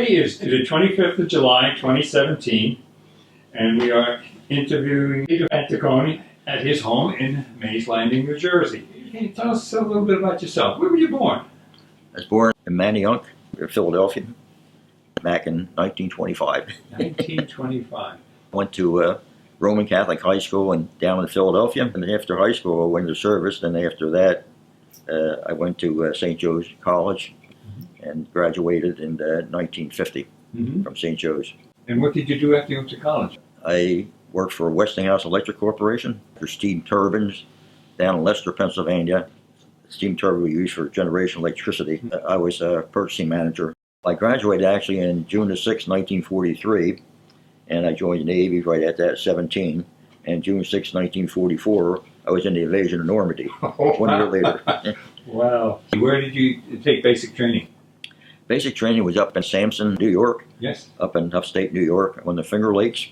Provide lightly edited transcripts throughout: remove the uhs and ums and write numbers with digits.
Today is the 25th of July, 2017, and we are interviewing Peter Fantacone at his home in Mays Landing, New Jersey. Can you tell us a little bit about yourself? Where were you born? I was born in Manayunk, Philadelphia, back in 1925. 1925. Went to Roman Catholic High School and down in Philadelphia. And after high school, I went to service. Then after that, I went to St. Joe's College and graduated in 1950 from St. Joe's. And what did you do after you went to college? I worked for Westinghouse Electric Corporation for steam turbines down in Leicester, Pennsylvania. Steam turbine we use for generation electricity. I was a purchasing manager. I graduated actually in June the 6th, 1943, and I joined the Navy right at that, 17. And June 6, 1944, I was in the invasion of Normandy, 1 year later. Wow. Where did you take basic training? Basic training was up in Sampson, New York. Yes. Up in upstate New York on the Finger Lakes.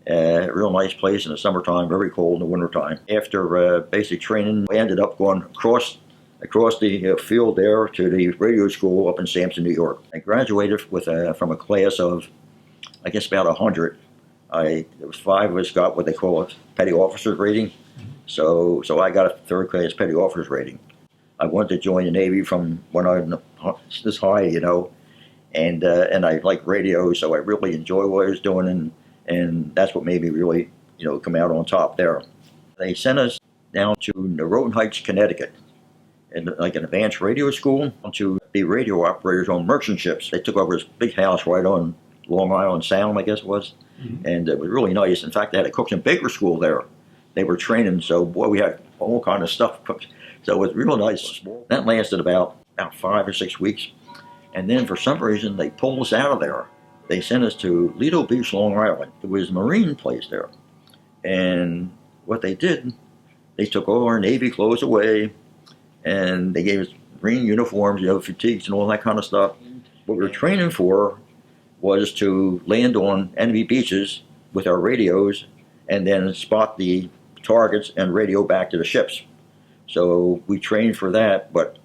Real nice place in the summertime, very cold in the wintertime. After basic training, we ended up going across the field there to the radio school up in Sampson, New York. I graduated with from a class of, I guess, about 100. There was 5 of us got what they call a petty officer's rating. So I got a 3rd class petty officer's rating. I wanted to join the Navy from when I was this high, you know, and I like radio, so I really enjoyed what I was doing, and that's what made me really, you know, come out on top there. They sent us down to Norotan Heights, Connecticut, in like an advanced radio school to be radio operators on merchant ships. They took over this big house right on Long Island Sound, I guess it was, and it was really nice. In fact, they had a cooks and baker school there. They were training, so boy, we had all kind of stuff cooked. So it was real nice. That lasted about 5 or 6 weeks, and then for some reason they pulled us out of there. They sent us to Lido Beach, Long Island. It was a marine place there, and what they did, they took all our Navy clothes away, and they gave us marine uniforms, you know, fatigues and all that kind of stuff. What we were training for was to land on enemy beaches with our radios and then spot the targets and radio back to the ships. So we trained for that, but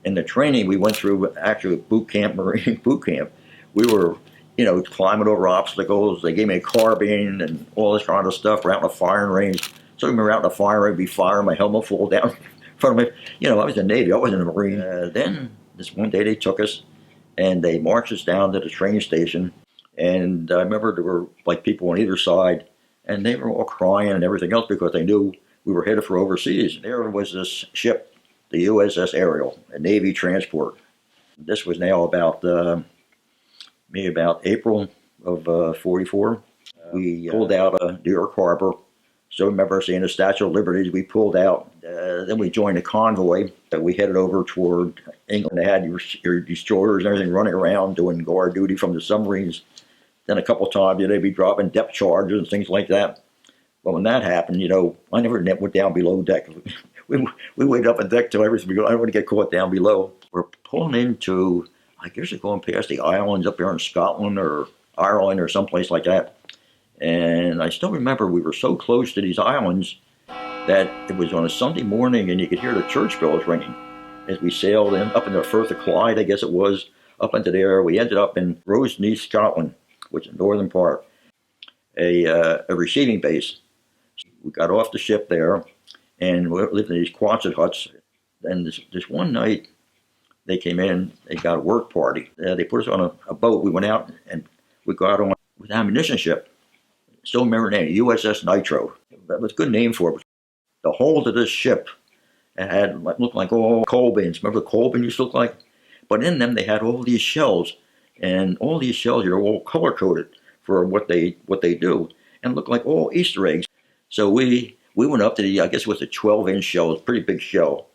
in the training we went through actually boot camp, marine boot camp. We were, you know, climbing over obstacles. They gave me a carbine and all this kind of stuff. We're out in a firing range. So we were out in a firing range, be firing, my helmet fall down in front of me. You know, I was in the Navy, I wasn't a Marine. Then this one day they took us and they marched us down to the train station. And I remember there were like people on either side, and they were all crying and everything else because they knew we were headed for overseas. There was this ship, the USS Ariel, a Navy transport. This was now about maybe about April of 44. We pulled out of New York Harbor. So I remember seeing the Statue of Liberty. We pulled out. Then we joined a convoy that we headed over toward England. They had your destroyers and everything running around doing guard duty from the submarines. Then a couple of times they'd be dropping depth charges and things like that. But when that happened, you know, I never went down below deck. We waited up on deck till everything. I don't want to get caught down below. We're pulling into, I guess they're going past the islands up there in Scotland or Ireland or someplace like that. And I still remember we were so close to these islands that it was on a Sunday morning and you could hear the church bells ringing as we sailed up in the Firth of Clyde, I guess it was, up into there. We ended up in Roseneath, Scotland, which is the northern part, a receiving base. We got off the ship there and we lived in these Quonset huts. And this one night they came in, they got a work party. They put us on a boat. We went out and we got on with an ammunition ship. Still remember the name, USS Nitro. That was a good name for it. The hold of this ship, it had looked like all coal bins. Remember the coal bin used to look like? But in them they had all these shells, and all these shells are all color coded for what they do, and look like all Easter eggs. So we went up to the, I guess it was a 12-inch shell, it was a pretty big shell,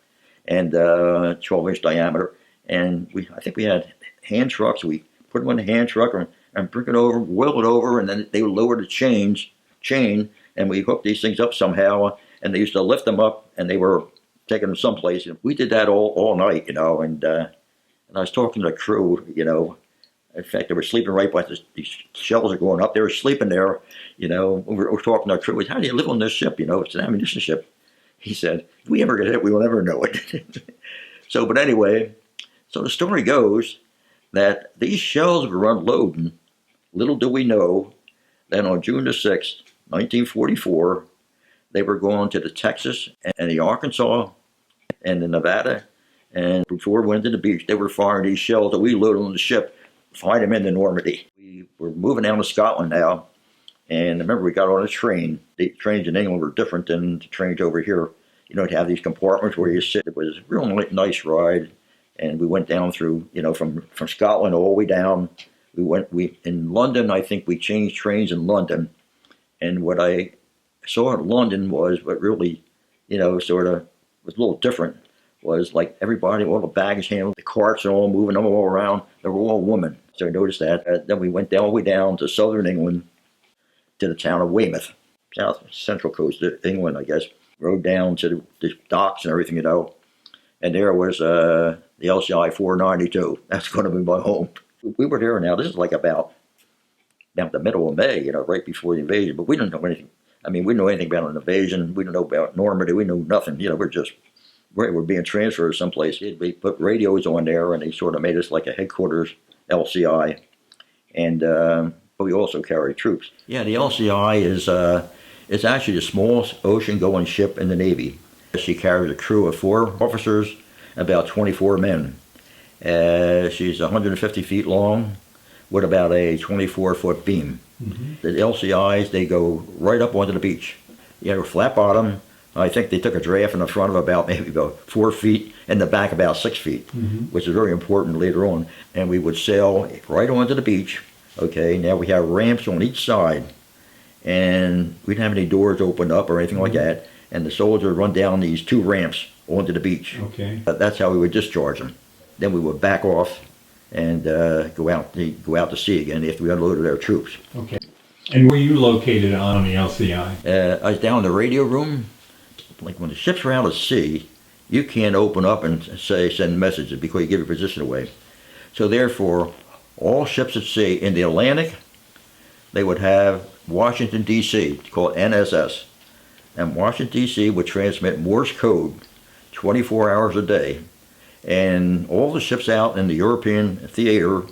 and 12-inch diameter. And I think we had hand trucks. We put them on the hand truck and bring it over, wheel it over, and then they would lower the chain, and we hooked these things up somehow, and they used to lift them up, and they were taking them someplace. And we did that all night, you know, and I was talking to the crew, you know. In fact, they were sleeping right by these shells are going up. They were sleeping there, you know. We're talking to our crew. How do you live on this ship? You know, it's an ammunition ship. He said, if we ever get hit, we will never know it. But anyway, so the story goes that these shells were unloading. Little do we know that on June the 6th, 1944, they were going to the Texas and the Arkansas and the Nevada. And before we went to the beach, they were firing these shells that we loaded on the ship, fired them into Normandy. We were moving down to Scotland now. And remember, we got on a train. The trains in England were different than the trains over here. You know, to have these compartments where you sit. It was a real nice ride. And we went down through, you know, from Scotland all the way down. In London, I think we changed trains in London. And what I saw in London was what really, you know, sort of was a little different. Was like everybody, all the baggage handlers, the carts are all moving them all around. They were all women. So I noticed that. Then we went all the way down to southern England, to the town of Weymouth, south central coast of England, I guess. Rode down to the docks and everything, you know. And there was the LCI 492. That's going to be my home. We were there now. This is like about the middle of May, you know, right before the invasion. But we didn't know anything. I mean, we didn't know anything about an invasion. We didn't know about Normandy. We knew nothing. You know, we're being transferred someplace. We put radios on there, and they sort of made us like a headquarters LCI. And but we also carry troops. Yeah, the LCI is actually the smallest ocean-going ship in the Navy. She carries a crew of 4 officers, about 24 men. She's 150 feet long with about a 24-foot beam. Mm-hmm. The LCIs, they go right up onto the beach. You have a flat bottom. I think they took a draft in the front of about 4 feet and the back about 6 feet, mm-hmm. which is very important later on. And we would sail right onto the beach. Okay, now we have ramps on each side, and we didn't have any doors opened up or anything like that, and the soldiers would run down these 2 ramps onto the beach. Okay. That's how we would discharge them. Then we would back off and go out to sea again after we unloaded our troops. Okay. And where you located on the LCI? I was down in the radio room. Like when the ships are out at sea, you can't open up and send messages because you give your position away. So therefore, all ships at sea in the Atlantic, they would have Washington, D.C., called NSS. And Washington, D.C. would transmit Morse code 24 hours a day. And all the ships out in the European theater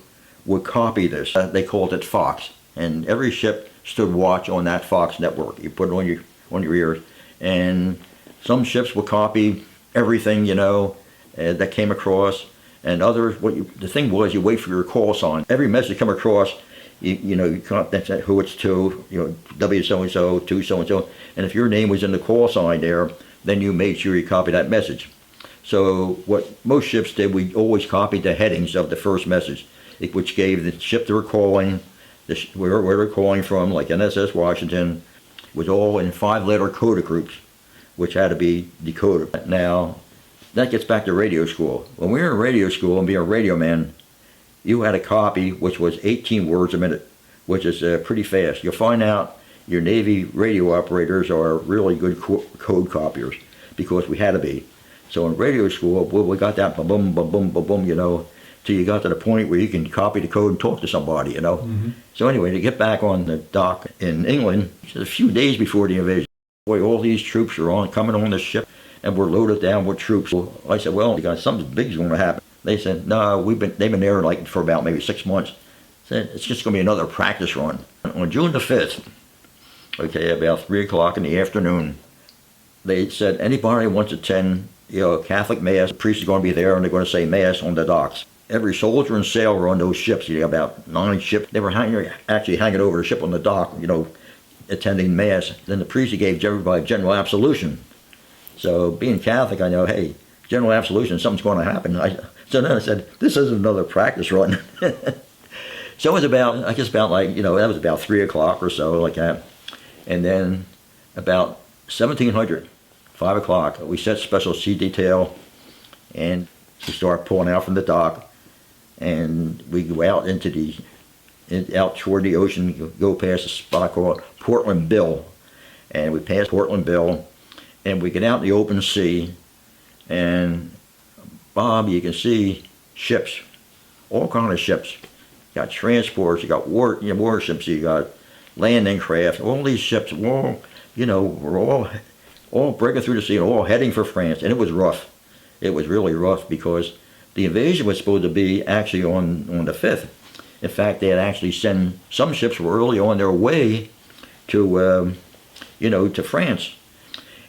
would copy this. They called it Fox. And every ship stood watch on that Fox network. You put it on your ears. And some ships would copy everything, you know, that came across. And others, the thing was, you wait for your call sign. Every message come across, you know, you can't, that's who it's to, you know, W so-and-so, to so-and-so. And if your name was in the call sign there, then you made sure you copied that message. So what most ships did, we always copied the headings of the first message, which gave the ship they were calling, where they're calling from, like NSS Washington, was all in 5-letter coda groups, which had to be decoded. Now, that gets back to radio school. When we were in radio school and being a radio man, you had a copy which was 18 words a minute, which is pretty fast. You'll find out your Navy radio operators are really good code copiers because we had to be. So in radio school, we got that boom, boom, boom, boom, boom, you know, till you got to the point where you can copy the code and talk to somebody, you know. Mm-hmm. So anyway, to get back on the dock in England, just a few days before the invasion, boy, all these troops are coming on the ship. And we're loaded down with troops. So I said, well, something big's going to happen. They said, no, they've been there like for about maybe 6 months. I said, it's just going to be another practice run. On June the 5th, okay, about 3 o'clock in the afternoon, they said, anybody wants to attend, you know, Catholic Mass, the priest is going to be there and they're going to say Mass on the docks. Every soldier and sailor on those ships, you know, about 9 ships, they were actually hanging over the ship on the dock, you know, attending Mass. Then the priest gave everybody general absolution. So being Catholic, I know, hey, general absolution, something's going to happen. So then I said, this isn't another practice run. So it was about, I guess about like, you know, that was about 3 o'clock or so, like that. And then about 1700, 5 o'clock, we set special sea detail and we start pulling out from the dock. And we go out out toward the ocean, go past a spot called Portland Bill. And we pass Portland Bill. And we get out in the open sea, and Bob, you can see ships, all kind of ships. You got transports, you got warships, you got landing craft. All these ships, all, you know, were all breaking through the sea, all heading for France. And it was rough. It was really rough because The invasion was supposed to be actually on the 5th. In fact, they had actually sent, some ships were early on their way to, to France.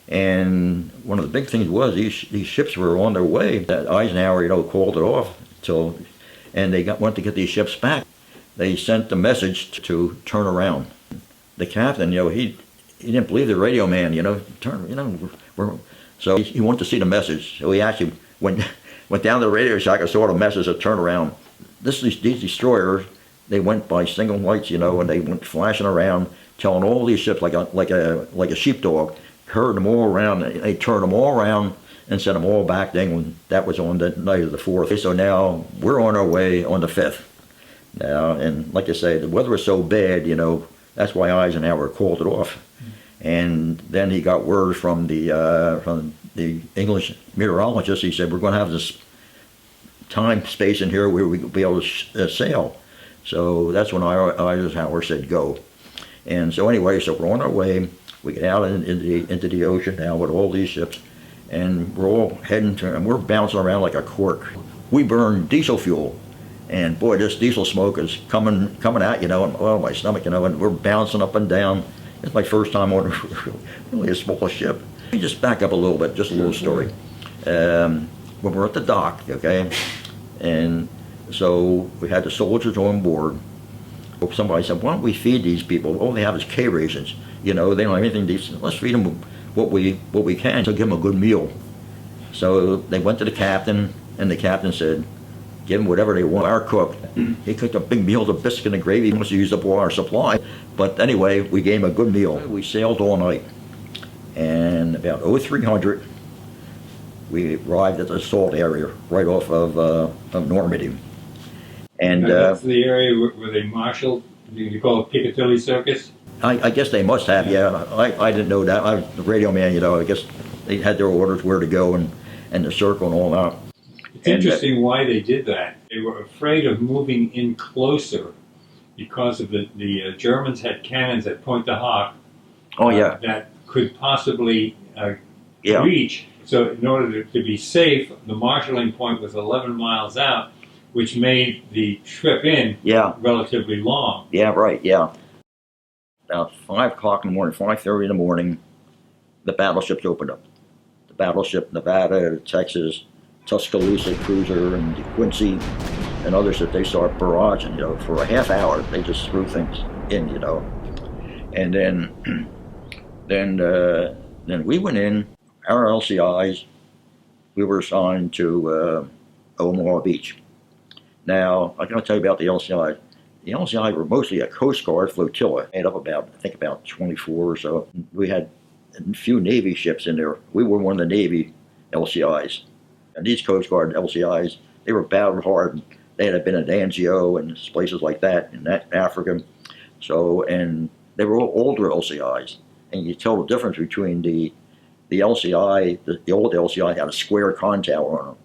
And one of the big things was these ships were on their way. That Eisenhower, called it off and they went to get these ships back. They sent the message to turn around. The captain, he didn't believe the radio man, so he wanted to see the message. So he actually went down to the radio shack and saw the message to turn around. These destroyers, they went by single lights, and they went flashing around, telling all these ships like a sheepdog, herded them all around. They turned them all around and sent them all back. Then that was on the night of the 4th. So now we're on our way on the 5th. Now, and like I say, the weather was so bad, that's why Eisenhower called it off. And then he got word from the English meteorologist. He said, we're going to have this time space in here where we will be able to sail. So that's when Eisenhower said go. And so anyway, so we're on our way. We get out into the ocean now with all these ships, and we're all heading to, and we're bouncing around like a cork. We burn diesel fuel, and boy, this diesel smoke is coming out, and my stomach, and we're bouncing up and down. It's my first time on really a small ship. Let me just back up a little bit, just a little story. When we're at the dock, okay, and so we had the soldiers on board. Somebody said, why don't we feed these people? All they have is K rations. They don't have anything decent. Let's feed them what we can to give them a good meal. So they went to the captain, and the captain said, give them whatever they want. Our cook, he cooked a big meal of biscuit and gravy. He must have used up all our supply. But anyway, we gave him a good meal. We sailed all night. And about 0300, we arrived at the salt area right off of Normandy. And that's the area where they marshaled. You call it Piccadilly Circus? I guess they must have, yeah. I didn't know that. The radio man, I guess they had their orders where to go and the circle and all that. It's interesting why they did that. They were afraid of moving in closer because of the Germans had cannons at Pointe du Hoc. Oh, yeah. That could possibly reach. So in order to be safe, the marshalling point was 11 miles out, which made the trip in relatively long. Yeah, right, yeah. About 5 o'clock in the morning, 5:30 in the morning, the battleships opened up. The battleship Nevada, Texas, Tuscaloosa cruiser, and the Quincy, and others that they start barraging, for a half hour. They just threw things in, And then we went in, our LCIs, we were assigned to Omaha Beach. Now, I'm going to tell you about the LCI. The LCI were mostly a Coast Guard flotilla, made up about 24 or so. We had a few Navy ships in there. We were one of the Navy LCIs. And these Coast Guard LCIs, they were battled hard. They had been at Anzio and places like that in Africa. So, and they were all older LCIs. And you tell the difference between the LCI, the old LCI had a square con tower on them.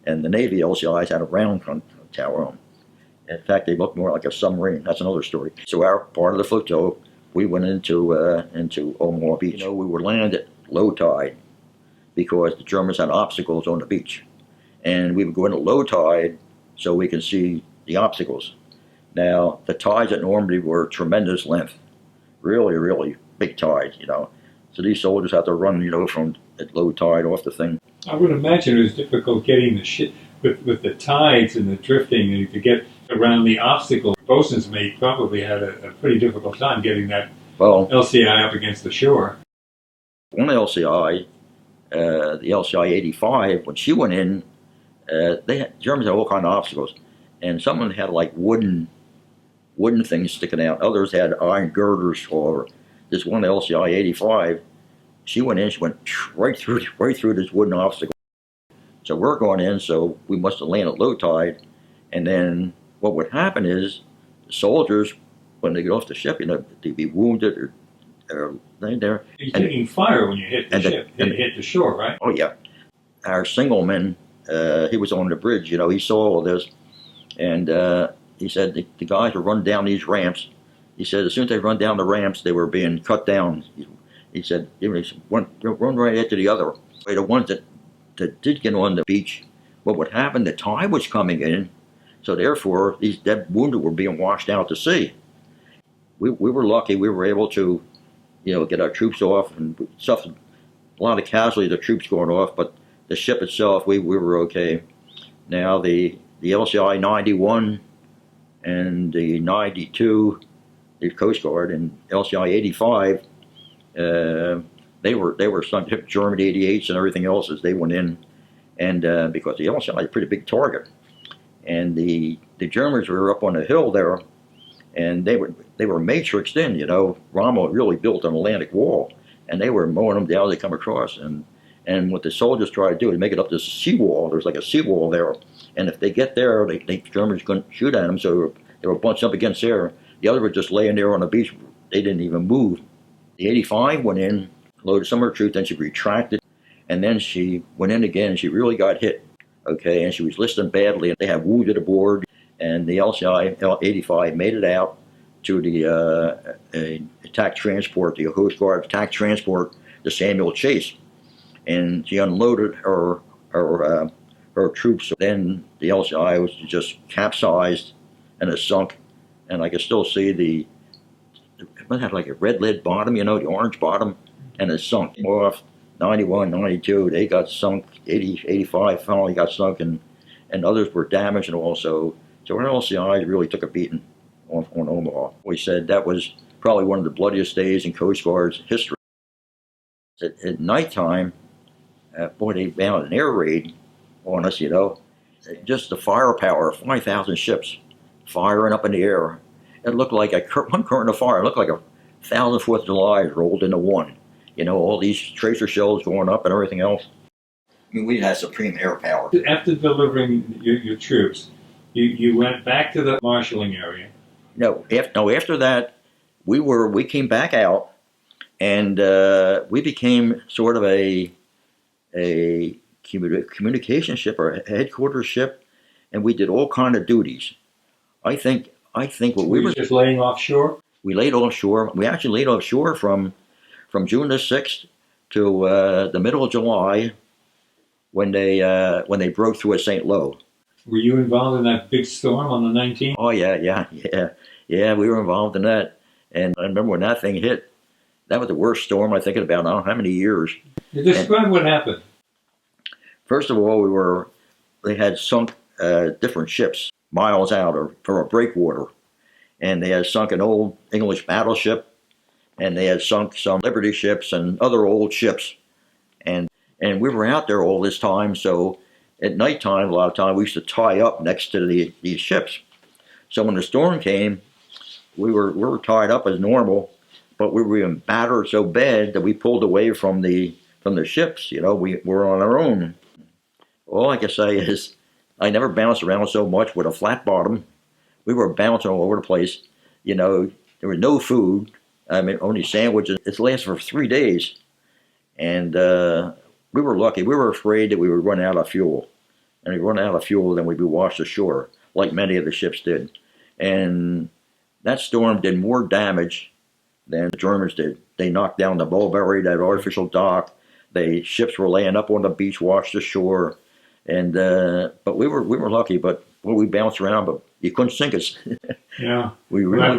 And the Navy LCIs had a round con tower on them. In fact, they looked more like a submarine. That's another story. So our part of the flotilla, we went into Omaha Beach. We were landed at low tide because the Germans had obstacles on the beach. And we would go into low tide so we could see the obstacles. Now, the tides at Normandy were tremendous length. Really, really big tides, So these soldiers had to run, from at low tide off the thing. I would imagine it was difficult getting the ship with the tides and the drifting and to get around the obstacle. Bosun's mate probably had a pretty difficult time getting that LCI up against the shore. One LCI, the LCI 85, when she went in, Germans had all kinds of obstacles, and some of them had like wooden things sticking out. Others had iron girders. Or this one LCI 85, she went right through this wooden obstacle. So we're going in, so we must have landed low tide, and then what would happen is the soldiers, when they get off the ship, they'd be wounded or laying there. You're taking fire when you hit the ship, hit the shore, right? Oh yeah. Our signalman, he was on the bridge, he saw all this, and he said the guys were running down these ramps. He said as soon as they run down the ramps, they were being cut down. He said, run right into the other. The ones that did get on the beach But what happened, the tide was coming in, so therefore these dead wounded were being washed out to sea. We were lucky. We were able to, get our troops off and suffered a lot of casualties, the troops going off, but the ship itself, we were okay. Now the LCI 91 and the 92, the Coast Guard, and LCI 85, they were sunk, German 88s and everything else as they went in, and because the LCI is a pretty big target, and the Germans were up on the hill there, and they were matrixed in. Rommel really built an Atlantic wall, and they were mowing them down as they come across, and what the soldiers tried to do is make it up this seawall. There's like a seawall there, and if they get there, the Germans couldn't shoot at them, so they were bunched up against there. The others were just laying there on the beach. They didn't even move. The 85 went in, loaded some of her troops, then she retracted, and then she went in again, and she really got hit, okay, and she was listed badly. They had wounded aboard, and the LCI 85 made it out to the attack transport, the Coast Guard attack transport, the Samuel Chase, and she unloaded her troops. Then the LCI was just capsized, and it sunk, and I can still see it had like a red lead bottom, the orange bottom, and it sunk off. 91, 92, they got sunk. 80, 85 finally got sunk, and others were damaged, and also, so our LCI really took a beating on Omaha. We said that was probably one of the bloodiest days in Coast Guard's history. At nighttime, boy, they mounted an air raid on us, just the firepower, 5,000 ships firing up in the air. It looked like one current of fire. It looked like 1,000 4th of July rolled into one. All these tracer shells going up and everything else. I mean, we had supreme air power. After delivering your troops, you went back to the marshalling area. No, after that, we came back out, and we became sort of a communication ship or a headquarters ship, and we did all kind of duties. I think what we were just laying offshore. We laid offshore. We actually laid offshore from June the 6th to the middle of July, when they broke through at St. Lo. Were you involved in that big storm on the 19th? Oh yeah. We were involved in that, and I remember when that thing hit. That was the worst storm I think in about I don't know how many years. Describe what happened. First of all, they had sunk different ships miles out or for a breakwater, and they had sunk an old English battleship, and they had sunk some Liberty ships and other old ships, and we were out there all this time. So at nighttime, a lot of time we used to tie up next to these ships. So when the storm came, we were tied up as normal, but we were even battered so bad that we pulled away from the ships. We were on our own. All I can say is I never bounced around so much with a flat bottom. We were bouncing all over the place. There was no food. I mean, only sandwiches. It lasted for 3 days. And we were lucky. We were afraid that we would run out of fuel. And if we run out of fuel, then we'd be washed ashore, like many of the ships did. And that storm did more damage than the Germans did. They knocked down the Mulberry, that artificial dock. The ships were laying up on the beach, washed ashore. And but we were lucky. But we bounced around, but you couldn't sink us. Yeah. That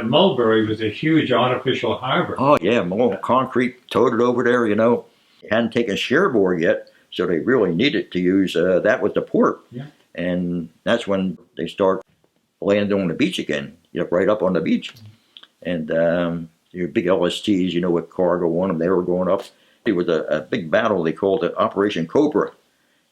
Mulberry was a huge artificial harbor. Oh yeah, concrete towed it over there. They hadn't taken Cherbourg yet, so they really needed to use that was the port. Yeah. And that's when they start landing on the beach again. Right up on the beach. And your big LSTs, with cargo on them, they were going up. It was a big battle. They called it Operation Cobra.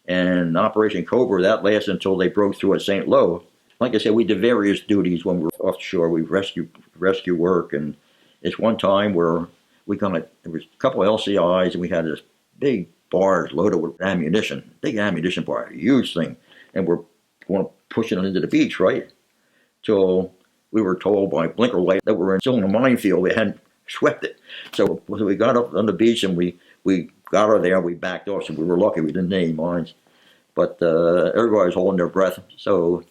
And Operation Cobra, that lasted until they broke through at St. Lo. Like I said, we did various duties when we were offshore. We rescue work, and it's one time where there was a couple of LCIs, and we had this big barge loaded with ammunition, big ammunition barge, a huge thing, and we're going to push it into the beach, right? Till we were told by blinker light that we were still in a minefield. They hadn't swept it. So we got up on the beach, and we got her there, and we backed off, so we were lucky we didn't hit any mines. But everybody was holding their breath. So,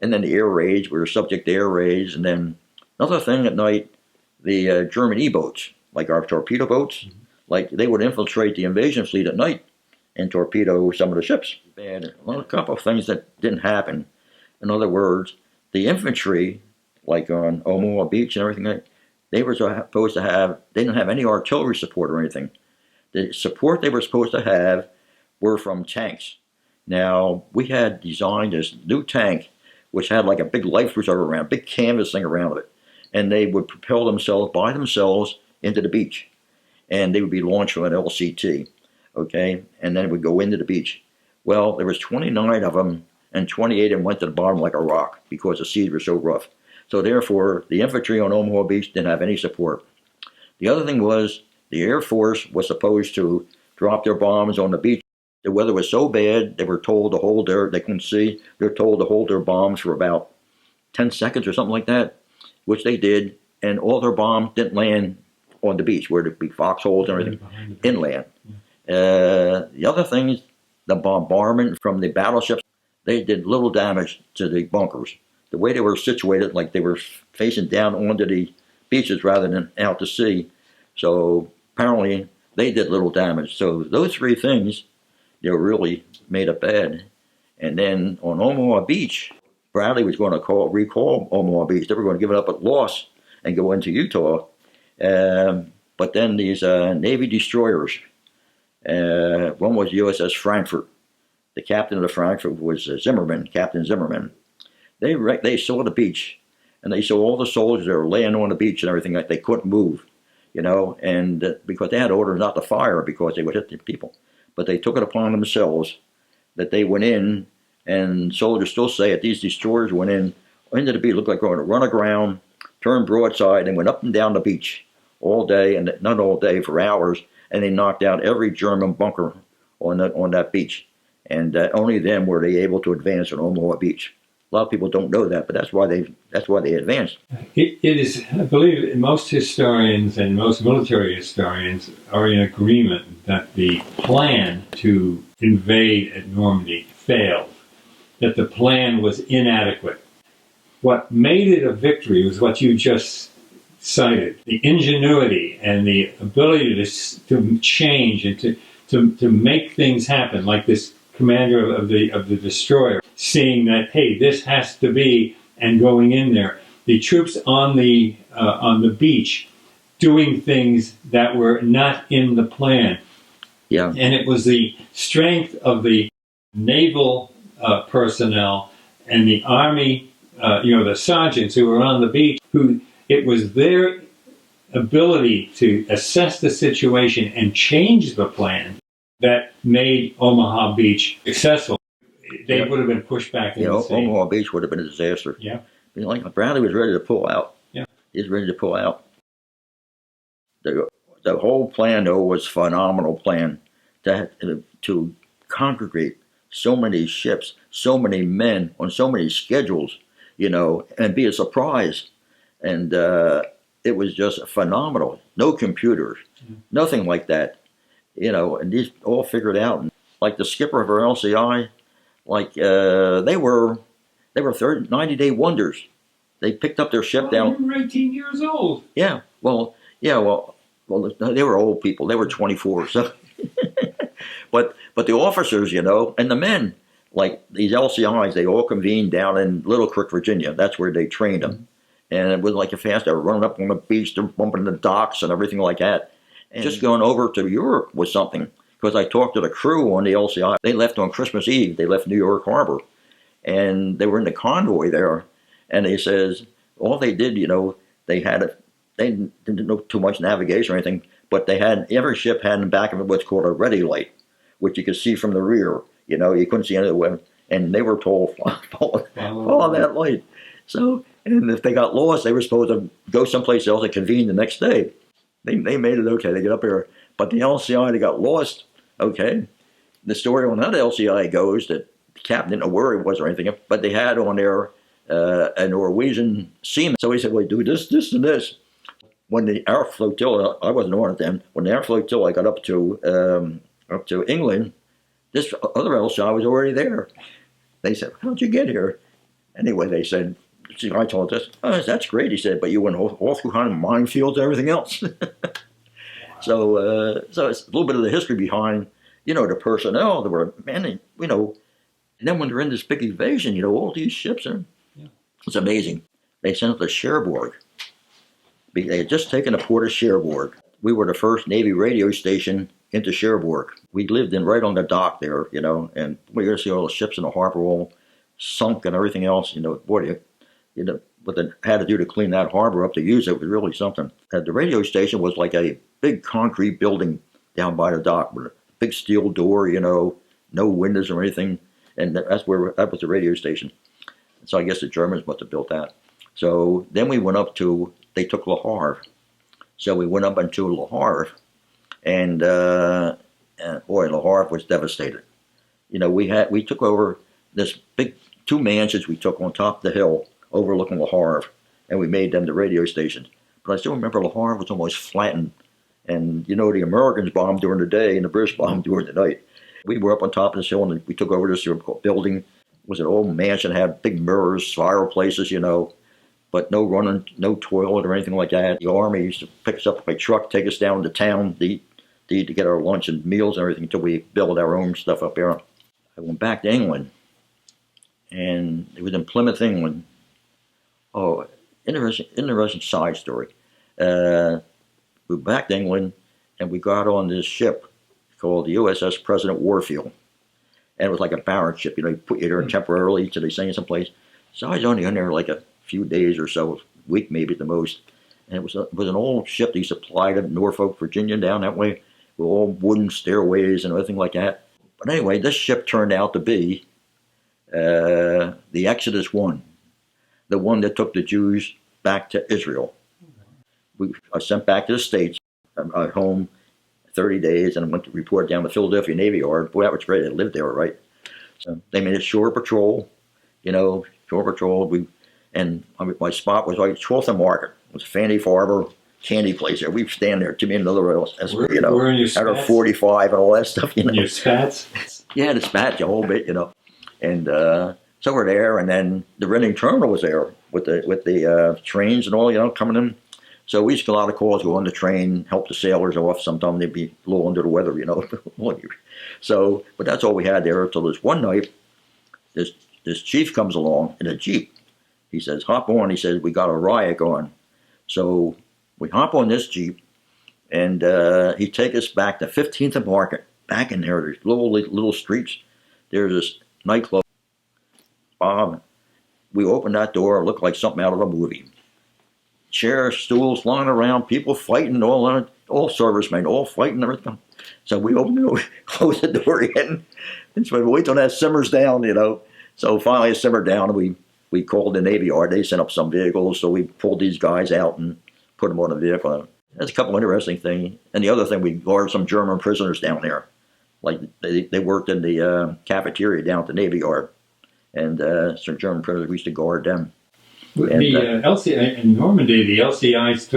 and then the air raids, we were subject to air raids. And then another thing at night, the German E-boats, like our torpedo boats, like they would infiltrate the invasion fleet at night. and torpedo some of the ships. Bad. Well, a couple of things that didn't happen. In other words, the infantry, like on Omaha Beach and everything, they were supposed to have, they didn't have any artillery support or anything. The support they were supposed to have were from tanks. Now, we had designed this new tank, which had like a big life preserver around, big canvas thing around it. And they would propel themselves by themselves into the beach. And they would be launched from an LCT, okay? And then it would go into the beach. Well, there was 29 of them, and 28 of them went to the bottom like a rock because the seas were so rough. So therefore, the infantry on Omaha Beach didn't have any support. The other thing was the Air Force was supposed to drop their bombs on the beach. The weather was so bad, they were told to hold they couldn't see, they were told to hold their bombs for about 10 seconds or something like that, which they did, and all their bombs didn't land on the beach where there'd be foxholes and everything, inland. The other thing is the bombardment from the battleships, they did little damage to the bunkers. The way they were situated, like they were facing down onto the beaches rather than out to sea. So apparently they did little damage. So those three things, they were really made up bad. And then on Omaha Beach, Bradley was going to recall Omaha Beach. They were going to give it up at loss and go into Utah. But then these Navy destroyers, one was USS Frankfurt. The captain of the Frankfurt was Zimmerman, Captain Zimmerman. They saw the beach, and they saw all the soldiers that were laying on the beach and everything, like they couldn't move, and because they had orders not to fire because they would hit the people. But they took it upon themselves that they went in, and soldiers still say it, these destroyers went into the beach, looked like going to run aground, turned broadside, and went up and down the beach all day, and not all day, for hours, and they knocked out every German bunker on that beach. And only then were they able to advance on Omaha Beach. A lot of people don't know that, but that's why they advanced. It is, I believe, most historians and most military historians are in agreement that the plan to invade at Normandy failed, that the plan was inadequate. What made it a victory was what you just cited, the ingenuity and the ability to change and to make things happen, like this commander of the destroyer, seeing that, hey, this has to be, and going in there. The troops on the beach doing things that were not in the plan. Yeah. And it was the strength of the naval personnel and the Army, the sergeants who were on the beach, who it was their ability to assess the situation and change the plan that made Omaha Beach successful. They would have been pushed back into the sea. Omaha Beach would have been a disaster. Yeah. Like Bradley was ready to pull out. Yeah. He was ready to pull out. The whole plan, though, was a phenomenal plan to congregate so many ships, so many men on so many schedules, and be a surprise. And it was just phenomenal. No computers, nothing like that. And these all figured out. And like the skipper of our LCI, they were 90-day wonders. They picked up their ship down. They were 18 years old. Yeah. Well, they were old people. They were 24. So, but the officers, and the men, like these LCIs, they all convened down in Little Creek, Virginia. That's where they trained them. And it was like a fast. They were running up on the beach, they're bumping the docks and everything like that. And just going over to Europe was something, because I talked to the crew on the LCI. They left on Christmas Eve. They left New York Harbor, and they were in the convoy there. And they says all they did, they didn't know too much navigation or anything, but every ship had in the back of it what's called a ready light, which you could see from the rear. You couldn't see any of the weapons, and they were told follow that light. So, and if they got lost, they were supposed to go someplace else and convene the next day. They made it okay. They get up there. But the LCI, they got lost. Okay. The story on that LCI goes that the captain didn't know where he was or anything, but they had on there a Norwegian seaman. So he said, well, do this, this, and this. When the air flotilla, I wasn't on it then, when the air flotilla got up to England, this other LCI was already there. They said, how'd you get here? Anyway, they said, I told us, oh, that's great. He said, but you went all through kind of minefields and everything else. So it's a little bit of the history behind, you know, the personnel, they were, man, you know, and then when they're in this big invasion, you know, all these ships are, Yeah. it's amazing. They sent us to Cherbourg. They had just taken the port of Cherbourg. We were the first Navy radio station into Cherbourg. We lived in right on the dock there, you know, and we used to see all the ships in the harbor all sunk and everything else, you know, boy, you know, what they had to do to clean that harbor up to use it was really something. The radio station was like a big concrete building down by the dock with a big steel door, you know, no windows or anything, and that was the radio station. So I guess the Germans must have built that. So then we went up to, they took Le Havre. So we went up into Le Havre, and boy, Le Havre was devastated. You know, we took over this big 2 mansions we took on top of the hill overlooking Le Havre, and we made them the radio stations. But I still remember Le Havre was almost flattened, and you know, the Americans bombed during the day and the British bombed during the night. We were up on top of this hill, and we took over this building. It was an old mansion, had big mirrors, fireplaces, you know, but no running, no toilet or anything like that. The Army used to pick us up by truck, take us down to town to eat, to get our lunch and meals and everything until we built our own stuff up there. I went back to England, and it was in Plymouth, England. Oh, interesting side story. We went back to England, and we got on this ship called the USS President Warfield. And it was like a barrack ship, you know, they put you there temporarily till they send you someplace. So I was only in there like a few days or so, a week maybe at the most. And it was an old ship they supplied at Norfolk, Virginia, down that way, with all wooden stairways and everything like that. But anyway, this ship turned out to be the Exodus 1, the one that took the Jews back to Israel. I was sent back to the States, home, 30 days, and I went to report down the Philadelphia Navy Yard. Boy, that was great. I lived there, right? So they made it shore patrol, you know, shore patrol. My spot was like 12th and Market. It was a Fanny Farber candy place there. We'd stand there to me and another else, you know, out of 45 and all that stuff, you know. Your spats? Yeah, the spats, a whole bit, you know. And so we're there, and then the Reading Terminal was there with the trains and all, you know, coming in. So we used to get a lot of calls, go on the train, help the sailors off. Sometimes they'd be a little under the weather, you know. So, but that's all we had there until this one night, this chief comes along in a Jeep. He says, hop on. He says, we got a riot going. So we hop on this Jeep, and he take us back to 15th and Market. Back in there, there's little streets. There's this nightclub. We opened that door, it looked like something out of a movie. Chairs, stools lying around, people fighting, all servicemen, all fighting everything. So we opened it, closed the door again, and so we wait till that simmers down, you know. So finally it simmered down, and we called the Navy Yard. They sent up some vehicles, so we pulled these guys out and put them on a vehicle. That's a couple interesting things. And the other thing, we guarded some German prisoners down there. Like they worked in the cafeteria down at the Navy Yard, and some German prisoners, we used to guard them. LCI in Normandy, the LCIs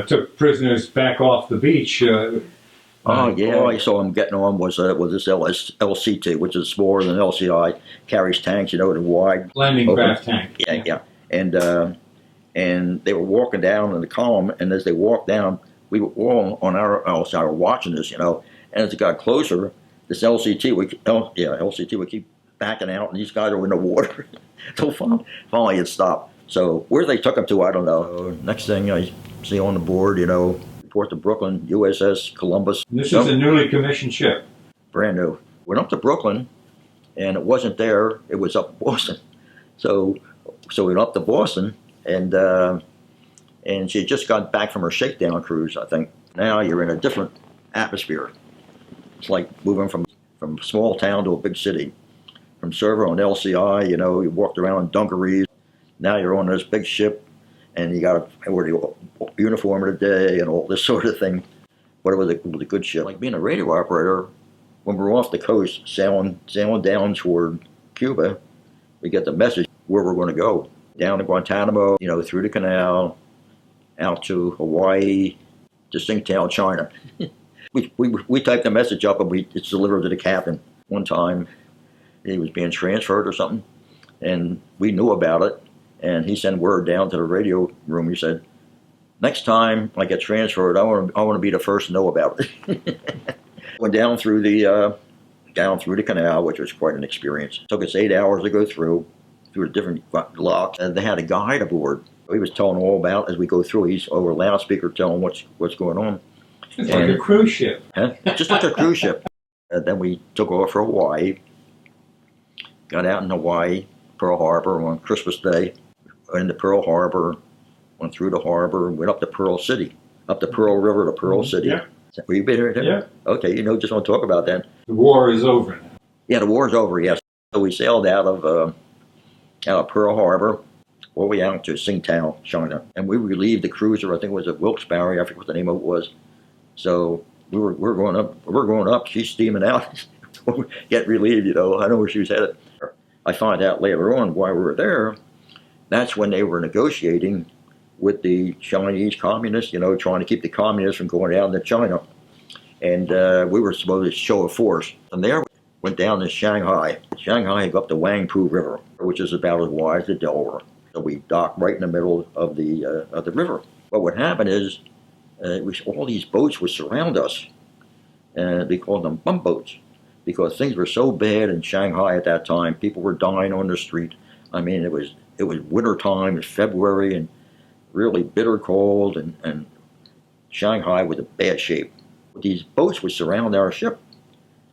took prisoners back off the beach. I saw them getting on was this LCT, which is smaller than LCI, carries tanks, you know, the wide landing craft tank. Yeah. And they were walking down in the column, and as they walked down, we were all on our LCI were watching this, you know. And as it got closer, this LCT would keep backing out, and these guys are in the water. So finally it stopped. So where they took them to, I don't know. Next thing I see on the board, you know, report to Brooklyn, USS Columbus. This is a newly commissioned ship. Brand new. Went up to Brooklyn, and it wasn't there. It was up in Boston. So we went up to Boston, and she had just got back from her shakedown cruise, I think. Now you're in a different atmosphere. It's like moving from small town to a big city. From server on LCI, you know, you walked around in dungarees. Now you're on this big ship, and you got to wear the uniform of the day and all this sort of thing. But it was a good ship. Like being a radio operator, when we're off the coast, sailing down toward Cuba, we get the message where we're going to go. Down to Guantanamo, you know, through the canal, out to Hawaii, to Tsingtao, China. we typed the message up, and it's delivered to the captain. One time, he was being transferred or something, and we knew about it, and he sent word down to the radio room. He said, next time I get transferred, I want to be the first to know about it. Went down through the canal, which was quite an experience. It took us 8 hours to go through the different locks, and they had a guide aboard. He was telling all about as we go through. He's over a loudspeaker telling what's going on. It's like a cruise ship. Just like a cruise ship. And then we took off for Hawaii. Got out in Hawaii, Pearl Harbor on Christmas Day. Went into Pearl Harbor, went through the harbor, went up to Pearl City, up the Pearl River to Pearl City. Yeah. Were you been here? Yeah. Okay, just want to talk about that. The war is over now. Yeah, the war's over, yes. So we sailed out of Pearl Harbor, all the way out to Tsingtao, China. And we relieved the cruiser, I think it was a Wilkes-Barre, I forget what the name of it was. So we're going up, she's steaming out, get relieved, I know where she was headed. I find out later on why we were there. That's when they were negotiating with the Chinese communists, trying to keep the communists from going down to China. And we were supposed to show a force. From there, we went down to Shanghai. Shanghai, go up the Wangpu River, which is about as wide as the Delaware. So we docked right in the middle of the river. But what happened is, all these boats would surround us. And they called them bumboats, because things were so bad in Shanghai at that time. People were dying on the street. I mean, it was winter time, it was February, and really bitter cold, and Shanghai was in bad shape. These boats would surround our ship,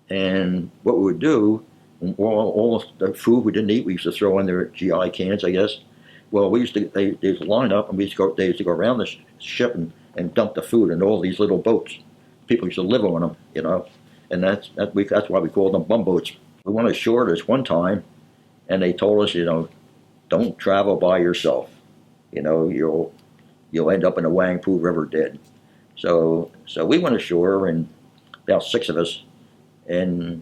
and what we would do, all the food we didn't eat, we used to throw in their GI cans, I guess. Well, they used to line up, and they used to go around the ship and dump the food in all these little boats. People used to live on them, and that's why we called them bumboats. We went ashore this one time, and they told us, don't travel by yourself. You'll end up in the Wangpu River dead. So we went ashore, and about 6 of us, and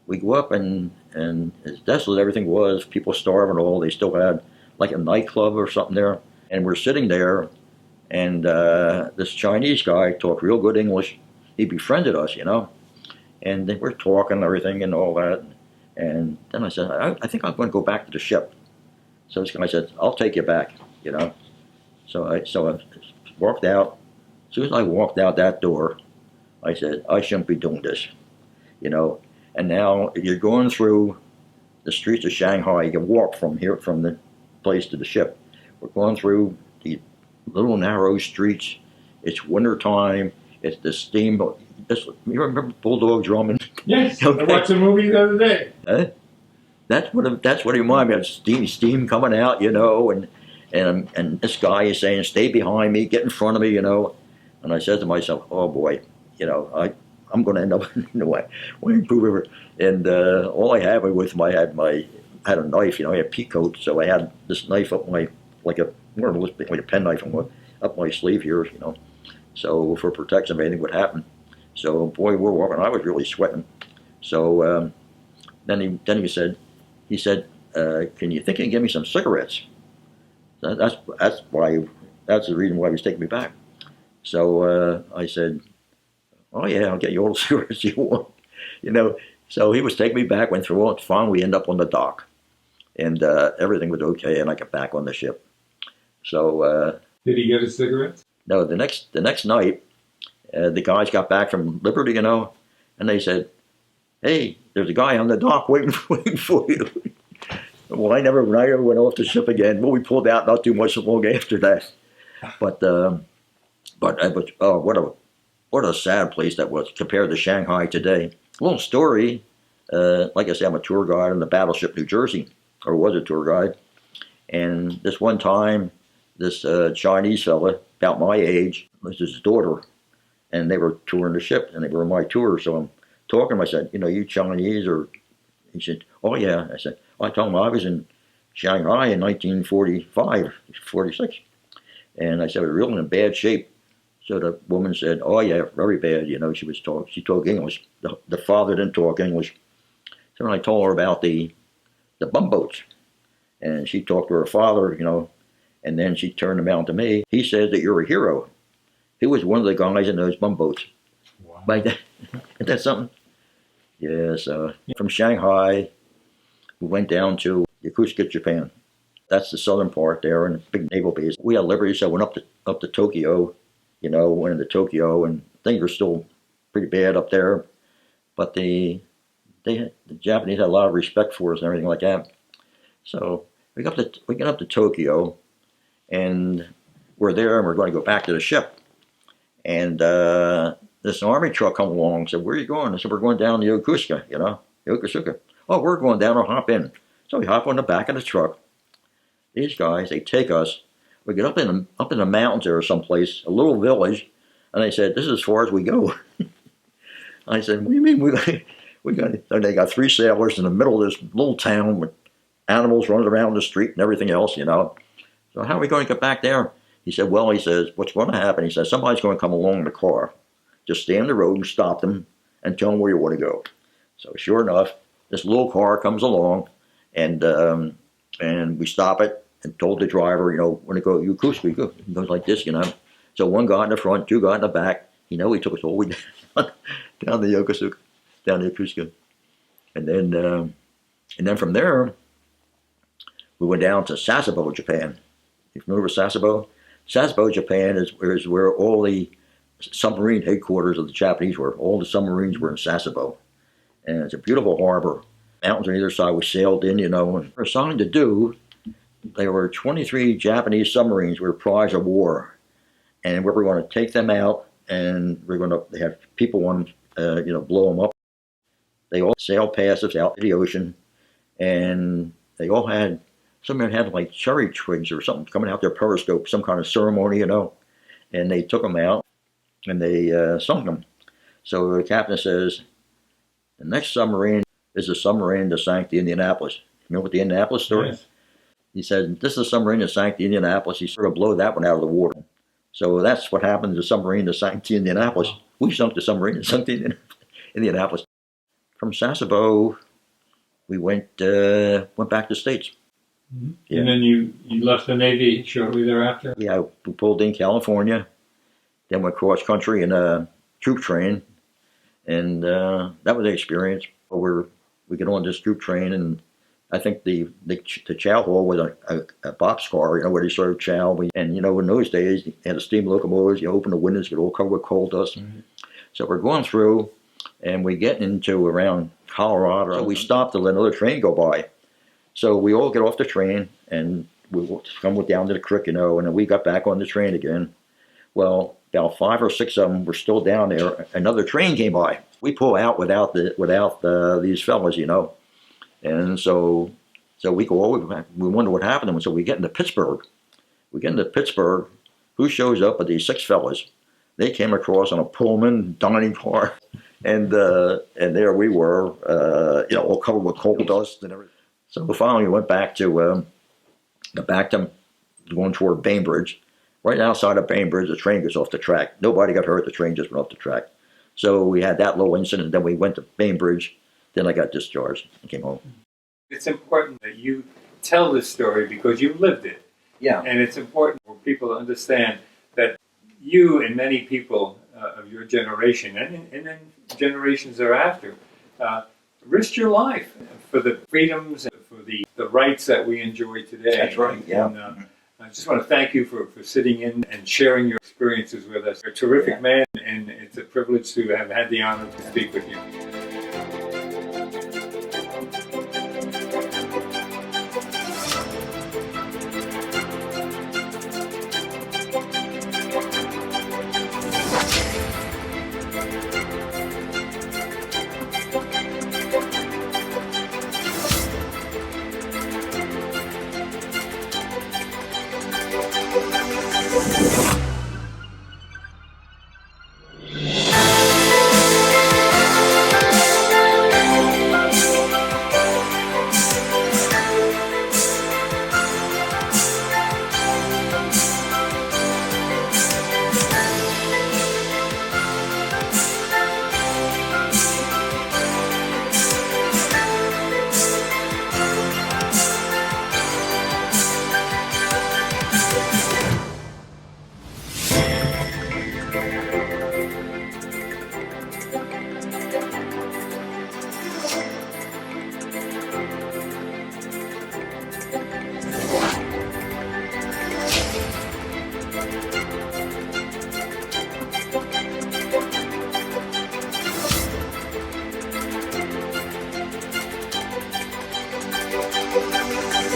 we go up, and as desolate everything was, people starving and all, they still had like a nightclub or something there, and we're sitting there, and this Chinese guy talked real good English. He befriended us, and then we're talking and everything and all that, and then I said, I think I'm going to go back to the ship. So this guy said, I'll take you back, So I walked out. As soon as I walked out that door, I said, I shouldn't be doing this, And now you're going through the streets of Shanghai. You can walk from the place to the ship. We're going through the little narrow streets. It's winter time. It's the steamboat. You remember Bulldog Drumming? Yes, Okay. I watched a movie the other day. That's what it reminded me of. Steam coming out, and this guy is saying, stay behind me, get in front of me, And I said to myself, oh boy, I'm going to end up in the Wangpu River. And all I had with me, I had a knife, I had a pea coat, so I had this knife up like a pen knife up my sleeve here, So for protection if anything would happen. So boy, we're walking. I was really sweating. So then he said, can you think you can give me some cigarettes? That's the reason why he was taking me back. So I said, oh yeah, I'll get you all the cigarettes you want, So he was taking me back, went through it. Finally, we ended up on the dock, and everything was okay, and I got back on the ship. So did he get his cigarettes? No, the next night, the guys got back from Liberty, and they said, hey, there's a guy on the dock waiting for you. Well, I never went off the ship again. Well, we pulled out not too much long after that. But what a sad place that was compared to Shanghai today. A little story. Like I said, I'm a tour guide on the battleship New Jersey, or was a tour guide. And this one time, this Chinese fella, about my age, was his daughter, and they were touring the ship, and they were on my tour. So I'm talking to him. I said, you Chinese? Or he said, oh yeah. I said, I told him I was in Shanghai in 1945, 46. And I said, we're really in bad shape. So the woman said, oh yeah, very bad. She talked English. The father didn't talk English. So I told her about the bumboats. And she talked to her father, and then she turned around to me. He says that you're a hero. He was one of the guys in those bumboats. Wow. Isn't that something? Yes. From Shanghai, we went down to Yokosuka, Japan. That's the southern part there, and a big naval base. We had Liberty, so I went up to Tokyo, went into Tokyo, and things were still pretty bad up there. but the Japanese had a lot of respect for us and everything like that. So we get up to Tokyo, and we're there, and we're going to go back to the ship. And this army truck come along and said, "Where are you going?" I said, "We're going down to Yokosuka. Oh, we're going down. I'll hop in." So we hop on the back of the truck. These guys, they take us. We get up in the mountains there or someplace, a little village, and they said, "This is as far as we go." I said, "What do you mean we got?" And they got 3 sailors in the middle of this little town with animals running around the street and everything else, So how are we going to get back there? He said, "Well," he says, "what's going to happen?" He says, "Somebody's going to come along in the car. Just stay on the road and stop them and tell them where you want to go." So sure enough, this little car comes along, and we stop it and told the driver, "When to go Yokosuka." He goes like this, So one got in the front, 2 got in the back. He took us all the way down to Yokosuka, and then from there we went down to Sasebo, Japan. You familiar with Sasebo? Sasebo, Japan is where all the submarine headquarters of the Japanese were. All the submarines were in Sasebo, and it's a beautiful harbor. Mountains on either side. We sailed in, and we were assigned to do. There were 23 Japanese submarines were prize of war, and we were going to take them out, and we're going to have people on, blow them up. They all sailed past us out to the ocean, and they all had, some of them had like cherry twigs or something coming out their periscope, some kind of ceremony, and they took them out, and they sunk them. So the captain says, "The next submarine is the submarine that sank the Indianapolis." Remember the Indianapolis story? Yes. He said, "This is the submarine that sank the Indianapolis." He sort of blew that one out of the water. So that's what happened to the submarine that sank the Indianapolis. We sunk the submarine that sank the Indianapolis. From Sasebo, we went back to the States. Mm-hmm. Yeah. And then you left the Navy shortly thereafter? Yeah, we pulled in California, then went cross country in a troop train, and that was the experience. We get on this troop train, and I think the chow hall was a boxcar, where they served chow. And in those days, you had a steam locomotives. You open the windows, get all covered with coal dust. Mm-hmm. So we're going through, and we get into around Colorado. So we stopped to let another train go by. So we all get off the train, and we come down to the creek, and then we got back on the train again. Well, about 5 or 6 of them were still down there. Another train came by. We pull out without these fellas, and so we go all the way back. We wonder what happened to them. So we get into Pittsburgh. Who shows up with these 6 fellas? They came across on a Pullman dining car, and there we were, all covered with coal dust and everything. So finally, we went back to going toward Bainbridge. Right outside of Bainbridge, the train goes off the track. Nobody got hurt. The train just went off the track. So we had that little incident. Then we went to Bainbridge. Then I got discharged and came home. It's important that you tell this story because you lived it. Yeah. And it's important for people to understand that you and many people of your generation and then generations thereafter risked your life for the freedoms and for the rights that we enjoy today. That's right, yeah. And, I just want to thank you for sitting in and sharing your experiences with us. You're a terrific man, and it's a privilege to have had the honor to speak with you.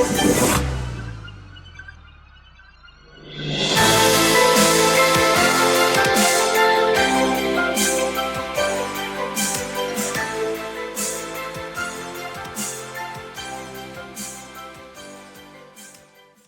Thank you.